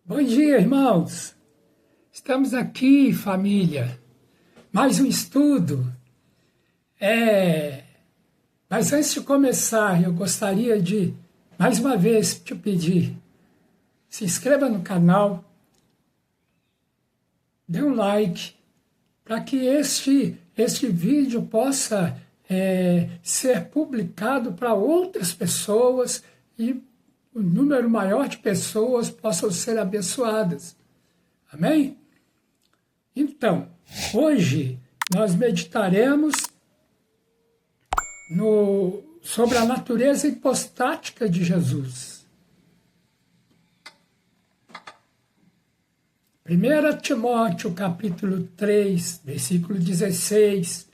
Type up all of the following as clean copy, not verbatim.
Bom dia, irmãos. Estamos aqui, família. Mais um estudo. Mas antes de começar, eu gostaria de, mais uma vez, te pedir, se inscreva no canal, dê um like, para que este vídeo possa ser publicado para outras pessoas e um número maior de pessoas possam ser abençoadas. Amém? Então, hoje nós meditaremos sobre a natureza hipostática de Jesus. 1 Timóteo, capítulo 3, versículo 16,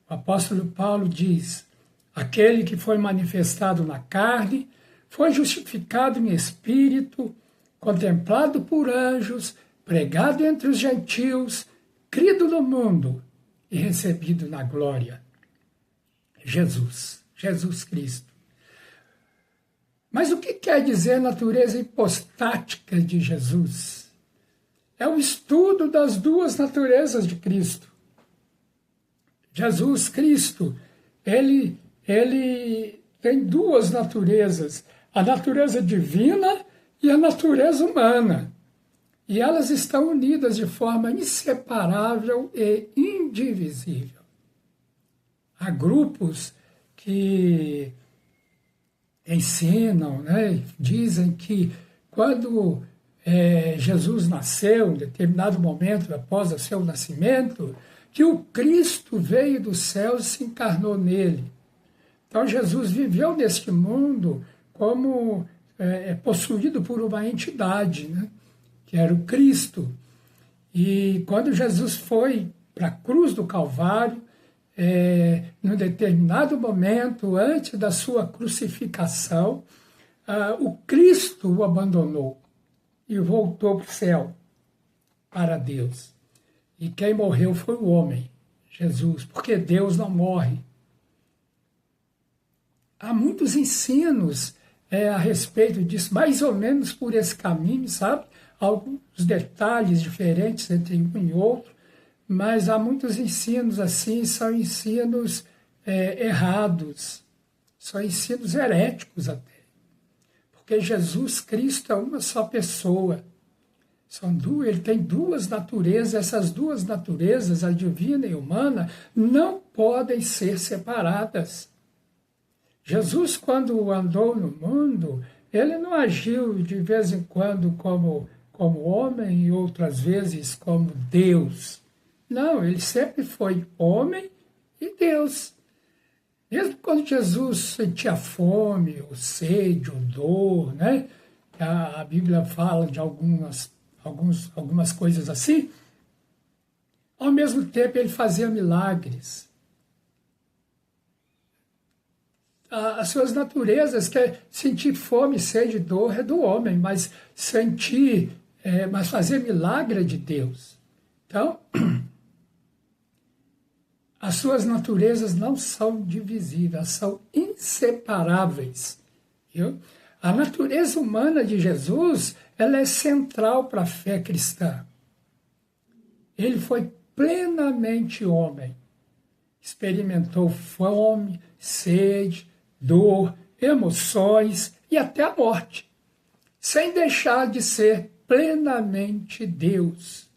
o apóstolo Paulo diz: aquele que foi manifestado na carne foi justificado em espírito, contemplado por anjos, pregado entre os gentios, crido no mundo e recebido na glória. Jesus Cristo. Mas o que quer dizer natureza hipostática de Jesus? É o estudo das duas naturezas de Cristo. Jesus Cristo, ele tem duas naturezas, a natureza divina e a natureza humana. E elas estão unidas de forma inseparável e indivisível. Há grupos que ensinam, dizem que quando Jesus nasceu, em determinado momento após o seu nascimento, que o Cristo veio do céu e se encarnou nele. Então Jesus viveu neste mundo como possuído por uma entidade, que era o Cristo. E quando Jesus foi para a cruz do Calvário, num determinado momento, antes da sua crucificação, o Cristo o abandonou e voltou para o céu, para Deus. E quem morreu foi o homem, Jesus, porque Deus não morre. Há muitos ensinos a respeito disso, mais ou menos por esse caminho, sabe? Alguns detalhes diferentes entre um e outro, mas há muitos ensinos assim, são ensinos errados, são ensinos heréticos até. Porque Jesus Cristo é uma só pessoa. Ele tem duas naturezas, essas duas naturezas, a divina e a humana, não podem ser separadas. Jesus, quando andou no mundo, ele não agiu de vez em quando como homem e outras vezes como Deus. Não, ele sempre foi homem e Deus. Mesmo quando Jesus sentia fome, ou sede, ou dor, a Bíblia fala de algumas coisas assim, ao mesmo tempo ele fazia milagres. As suas naturezas, que é sentir fome, sede, dor, é do homem, mas mas fazer milagre é de Deus. Então, as suas naturezas não são divisíveis, são inseparáveis. Viu? A natureza humana de Jesus, ela é central para a fé cristã. Ele foi plenamente homem. Experimentou fome, sede, dor, emoções e até a morte, sem deixar de ser plenamente Deus.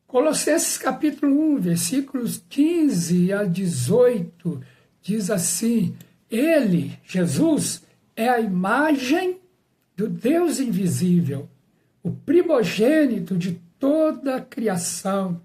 Colossenses capítulo 1, versículos 15 a 18, diz assim: ele, Jesus, é a imagem do Deus invisível, o primogênito de toda a criação.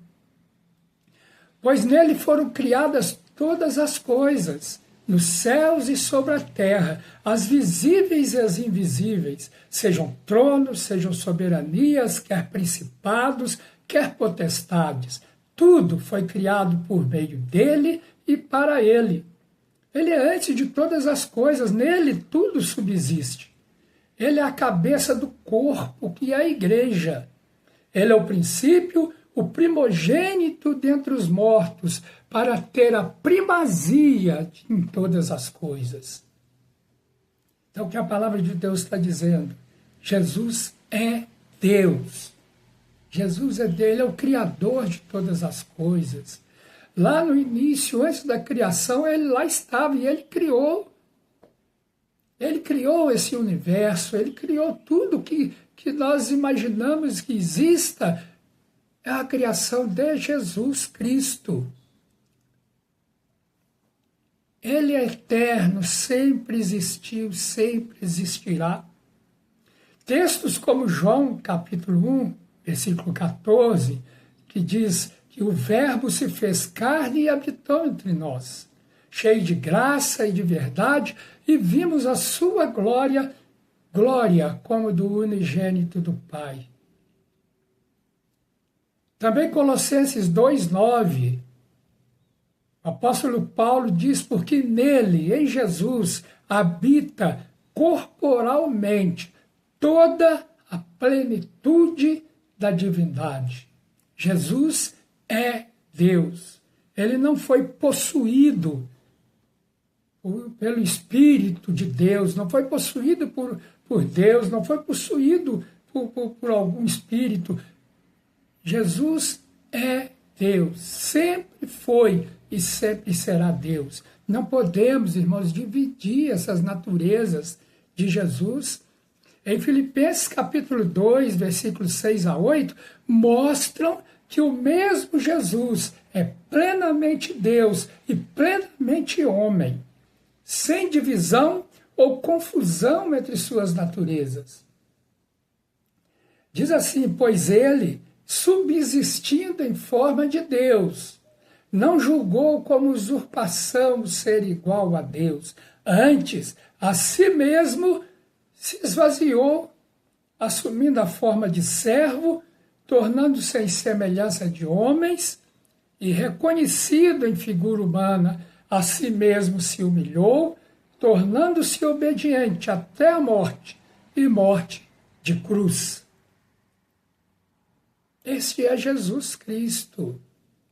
Pois nele foram criadas todas as coisas, nos céus e sobre a terra, as visíveis e as invisíveis, sejam tronos, sejam soberanias, quer principados, quer potestades. Tudo foi criado por meio dele e para ele. Ele é antes de todas as coisas, nele tudo subsiste. Ele é a cabeça do corpo, que é a igreja. Ele é o princípio, o primogênito dentre os mortos, para ter a primazia em todas as coisas. Então, o que a palavra de Deus está dizendo? Jesus é Deus. Jesus é dele, é o Criador de todas as coisas. Lá no início, antes da criação, ele lá estava e ele criou. Ele criou esse universo, ele criou tudo que nós imaginamos que exista. É a criação de Jesus Cristo. Ele é eterno, sempre existiu, sempre existirá. Textos como João, capítulo 1, versículo 14, que diz que o Verbo se fez carne e habitou entre nós, cheio de graça e de verdade, e vimos a sua glória, glória como do unigênito do Pai. Também Colossenses 2,9, o apóstolo Paulo diz, porque nele, em Jesus, habita corporalmente toda a plenitude da divindade. Jesus é Deus. Ele não foi possuído pelo Espírito de Deus, não foi possuído por Deus, não foi possuído por algum espírito. Jesus é Deus, sempre foi e sempre será Deus. Não podemos, irmãos, dividir essas naturezas de Jesus. Em Filipenses capítulo 2, versículos 6 a 8, mostram que o mesmo Jesus é plenamente Deus e plenamente homem, sem divisão ou confusão entre suas naturezas. Diz assim, pois ele, subsistindo em forma de Deus, não julgou como usurpação ser igual a Deus, antes, a si mesmo se esvaziou, assumindo a forma de servo, tornando-se em semelhança de homens, e reconhecido em figura humana, a si mesmo se humilhou, tornando-se obediente até a morte, e morte de cruz. Este é Jesus Cristo,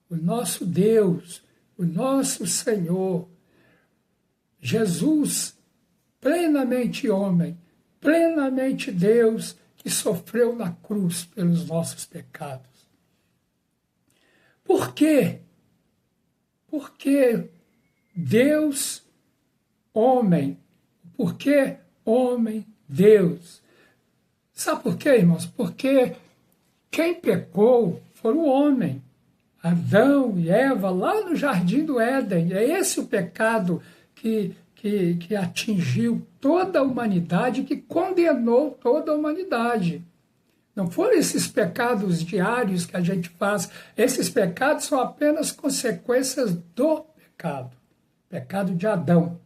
o nosso Deus, o nosso Senhor. Jesus, plenamente homem, plenamente Deus, que sofreu na cruz pelos nossos pecados. Por quê? Porque Deus, homem. Por que homem, Deus? Sabe por quê, irmãos? Porque quem pecou foi o homem. Adão e Eva, lá no Jardim do Éden. É esse o pecado que atingiu toda a humanidade, que condenou toda a humanidade. Não foram esses pecados diários que a gente faz. Esses pecados são apenas consequências do pecado de Adão.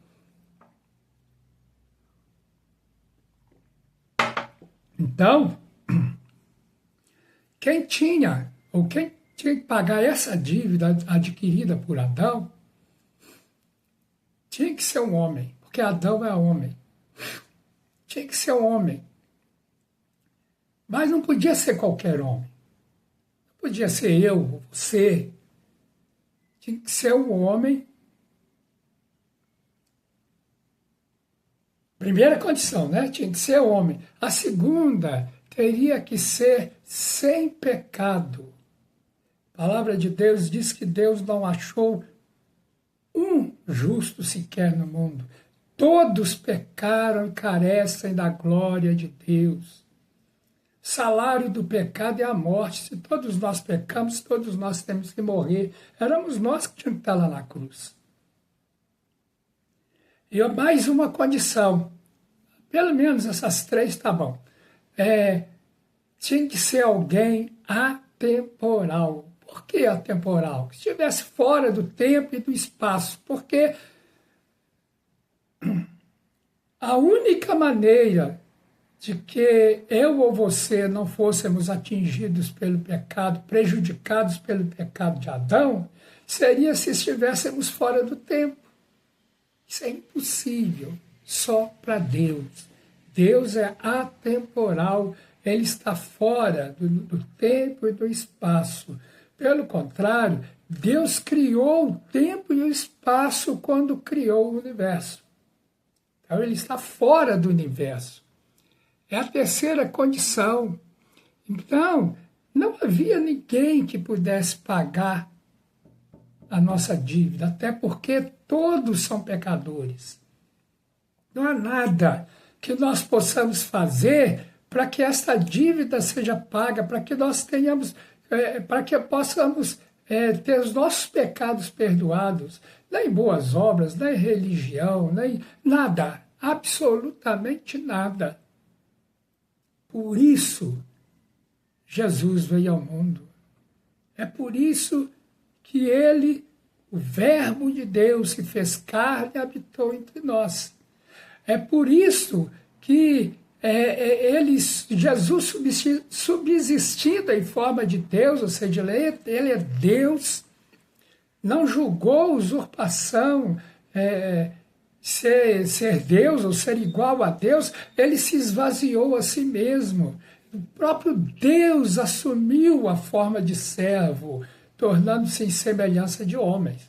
Então, quem tinha que pagar essa dívida adquirida por Adão, tinha que ser um homem, porque Adão é homem. Tinha que ser um homem. Mas não podia ser qualquer homem. Não podia ser eu, você. Tinha que ser um homem. Primeira condição, né? Tinha que ser homem. A segunda, teria que ser sem pecado. A palavra de Deus diz que Deus não achou um justo sequer no mundo. Todos pecaram e carecem da glória de Deus. O salário do pecado é a morte. Se todos nós pecamos, todos nós temos que morrer. Éramos nós que tínhamos que estar lá na cruz. E mais uma condição. Pelo menos essas três tá bom. Tinha que ser alguém atemporal. Por que atemporal? Que estivesse fora do tempo e do espaço. Porque a única maneira de que eu ou você não fôssemos atingidos pelo pecado, prejudicados pelo pecado de Adão, seria se estivéssemos fora do tempo. Isso é impossível, só para Deus. Deus é atemporal, ele está fora do tempo e do espaço. Pelo contrário, Deus criou o tempo e o espaço quando criou o universo. Então ele está fora do universo. É a terceira condição. Então, não havia ninguém que pudesse pagar a nossa dívida, até porque todos são pecadores. Não há nada que nós possamos fazer para que esta dívida seja paga, para que nós tenhamos, para que possamos ter os nossos pecados perdoados, nem boas obras, nem religião, nem nada, absolutamente nada. Por isso, Jesus veio ao mundo. É por isso que ele, o Verbo de Deus, se fez carne e habitou entre nós. É por isso que Jesus subsistindo em forma de Deus, ou seja, ele é Deus, não julgou usurpação, ser Deus ou ser igual a Deus, ele se esvaziou a si mesmo. O próprio Deus assumiu a forma de servo, tornando-se em semelhança de homens.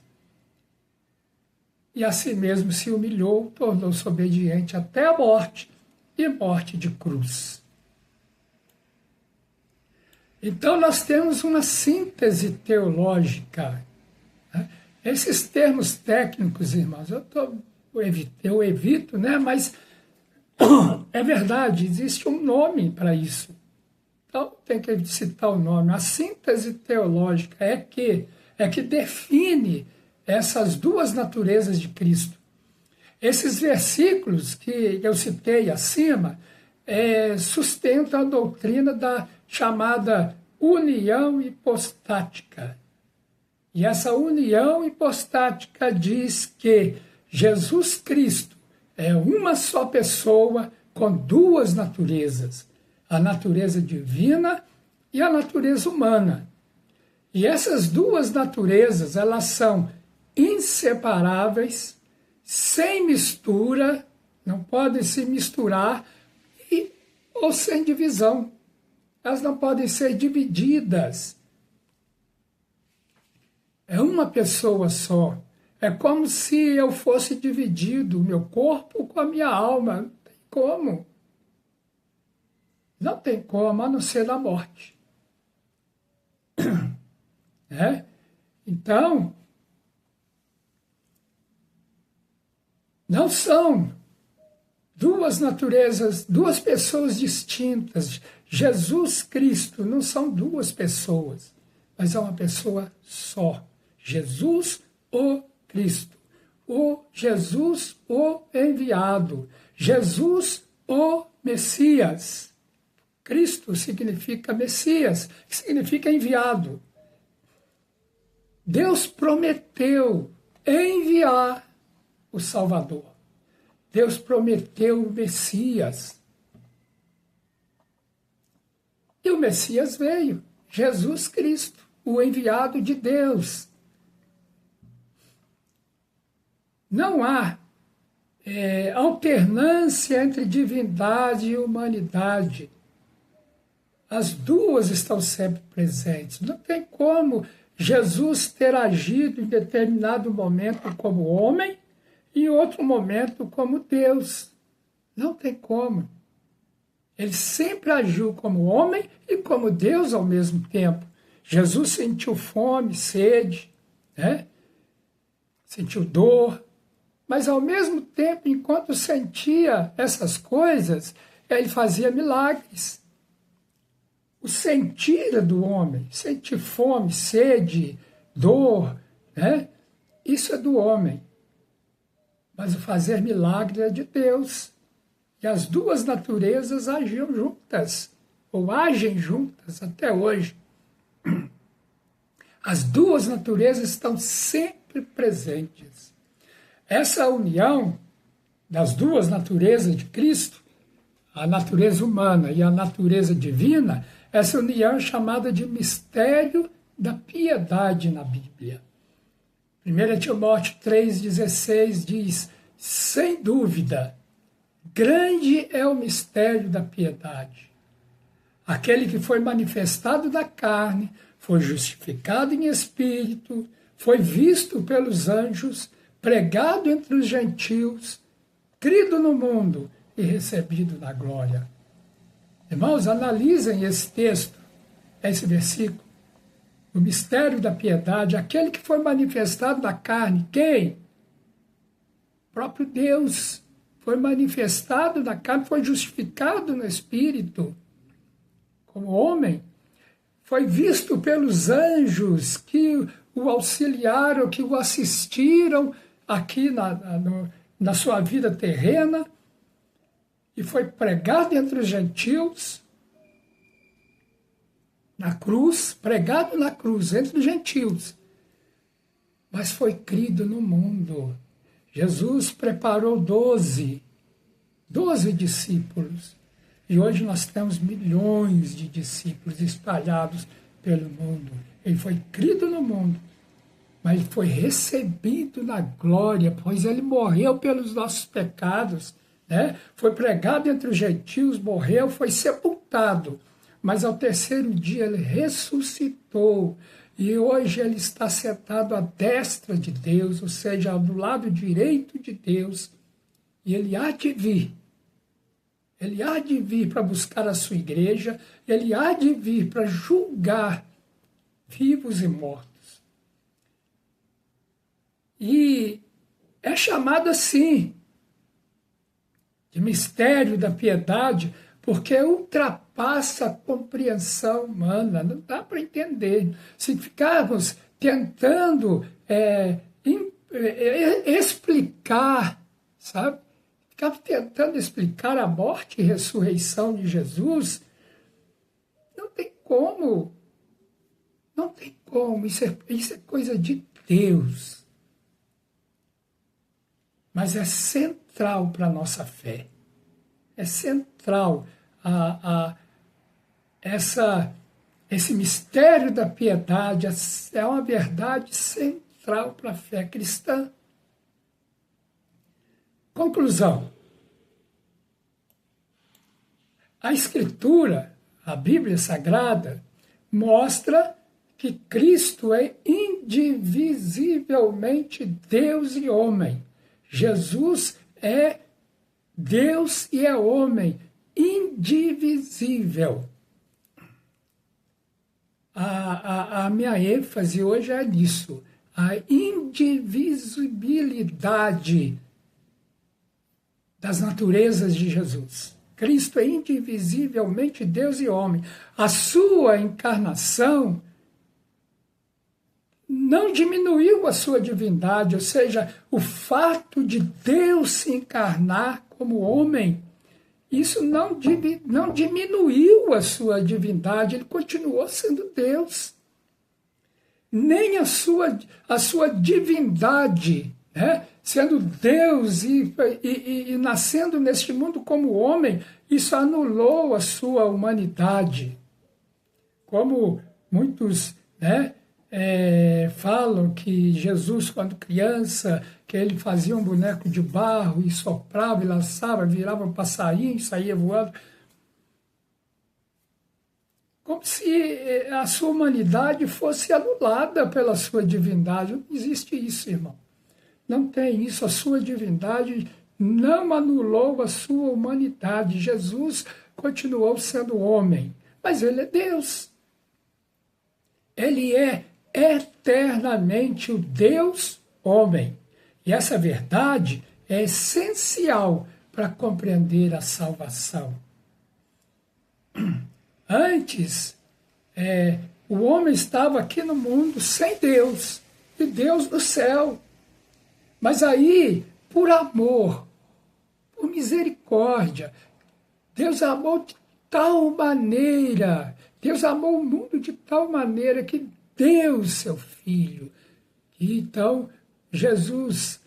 E assim mesmo se humilhou, tornou-se obediente até a morte, e morte de cruz. Então nós temos uma síntese teológica. Né? Esses termos técnicos, irmãos, eu evito, né? Mas é verdade, existe um nome para isso. Então tem que citar o nome. A síntese teológica é que define essas duas naturezas de Cristo. Esses versículos que eu citei acima sustentam a doutrina da chamada união hipostática. E essa união hipostática diz que Jesus Cristo é uma só pessoa com duas naturezas, a natureza divina e a natureza humana. E essas duas naturezas, elas são inseparáveis, sem mistura, não podem se misturar, ou sem divisão. Elas não podem ser divididas. É uma pessoa só. É como se eu fosse dividido, o meu corpo com a minha alma. Não tem como. Não tem como, a não ser na morte. Então, não são duas naturezas, duas pessoas distintas. Jesus Cristo não são duas pessoas, mas é uma pessoa só. Jesus, o Cristo. O Jesus, o enviado. Jesus, o Messias. Cristo significa Messias, que significa enviado. Deus prometeu enviar o Salvador. Deus prometeu o Messias. E o Messias veio, Jesus Cristo, o enviado de Deus. Não há alternância entre divindade e humanidade. As duas estão sempre presentes. Não tem como Jesus ter agido em determinado momento como homem e em outro momento como Deus. Não tem como. Ele sempre agiu como homem e como Deus ao mesmo tempo. Jesus sentiu fome, sede, sentiu dor, mas ao mesmo tempo, enquanto sentia essas coisas, ele fazia milagres. O sentir do homem, sentir fome, sede, dor, isso é do homem. Mas o fazer milagre é de Deus. E as duas naturezas agiam juntas, ou agem juntas até hoje. As duas naturezas estão sempre presentes. Essa união das duas naturezas de Cristo, a natureza humana e a natureza divina, essa união é chamada de mistério da piedade na Bíblia. 1 Timóteo 3,16 diz, sem dúvida, grande é o mistério da piedade. Aquele que foi manifestado na carne, foi justificado em espírito, foi visto pelos anjos, pregado entre os gentios, crido no mundo e recebido na glória. Irmãos, analisem esse texto, esse versículo. O mistério da piedade, aquele que foi manifestado na carne. Quem? O próprio Deus foi manifestado na carne, foi justificado no Espírito como homem. Foi visto pelos anjos que o auxiliaram, que o assistiram aqui na sua vida terrena. E foi pregado entre os gentios, na cruz, pregado na cruz, entre os gentios. Mas foi crido no mundo. Jesus preparou 12 discípulos. E hoje nós temos milhões de discípulos espalhados pelo mundo. Ele foi crido no mundo, mas foi recebido na glória, pois ele morreu pelos nossos pecados, né? Foi pregado entre os gentios, morreu, foi sepultado. Mas ao terceiro dia ele ressuscitou. E hoje ele está sentado à destra de Deus, ou seja, do lado direito de Deus. E ele há de vir. Ele há de vir para buscar a sua igreja. Ele há de vir para julgar vivos e mortos. E é chamado assim, de mistério da piedade, porque ultrapassa a compreensão humana, não dá para entender. Se ficarmos tentando explicar, sabe? Ficarmos tentando explicar a morte e ressurreição de Jesus, não tem como. Não tem como. Isso é coisa de Deus. Mas é central para a nossa fé. É central esse mistério da piedade, é uma verdade central para a fé cristã. Conclusão. A Escritura, a Bíblia Sagrada, mostra que Cristo é indivisivelmente Deus e homem. Jesus é Deus e é homem, indivisível. A minha ênfase hoje é nisso, a indivisibilidade das naturezas de Jesus. Cristo é indivisivelmente Deus e homem. A sua encarnação não diminuiu a sua divindade, ou seja, o fato de Deus se encarnar como homem, isso não diminuiu a sua divindade, ele continuou sendo Deus. Nem a sua divindade, né? Sendo Deus e nascendo neste mundo como homem, isso anulou a sua humanidade. Como muitos, né, falam que Jesus, quando criança, que ele fazia um boneco de barro e soprava e lançava, virava um passarinho e saía voando. Como se a sua humanidade fosse anulada pela sua divindade. Não existe isso, irmão. Não tem isso. A sua divindade não anulou a sua humanidade. Jesus continuou sendo homem, mas ele é Deus. Ele é eternamente o Deus homem. E essa verdade é essencial para compreender a salvação. Antes, o homem estava aqui no mundo sem Deus, e Deus no céu. Mas aí, por amor, por misericórdia, Deus amou de tal maneira, Deus amou o mundo de tal maneira que deu seu Filho. E então, Jesus,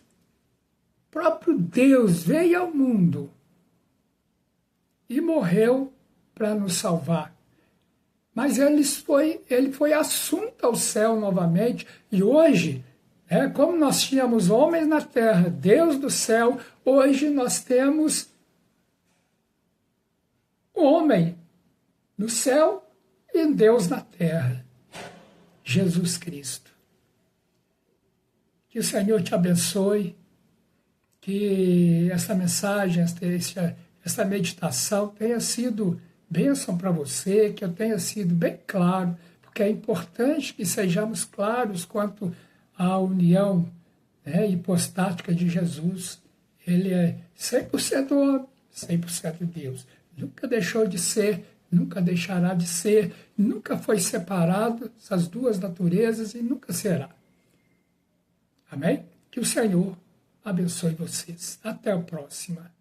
próprio Deus, veio ao mundo e morreu para nos salvar. Mas ele foi assunto ao céu novamente, e hoje, como nós tínhamos homens na terra, Deus do céu, hoje nós temos o homem no céu e Deus na terra, Jesus Cristo. Que o Senhor te abençoe, que essa mensagem, essa meditação tenha sido bênção para você, que eu tenha sido bem claro, porque é importante que sejamos claros quanto à união, né, hipostática de Jesus. Ele é 100% homem, 100% Deus. Nunca deixou de ser, nunca deixará de ser, nunca foi separado essas duas naturezas e nunca será. Amém? Que o Senhor abençoe vocês. Até a próxima.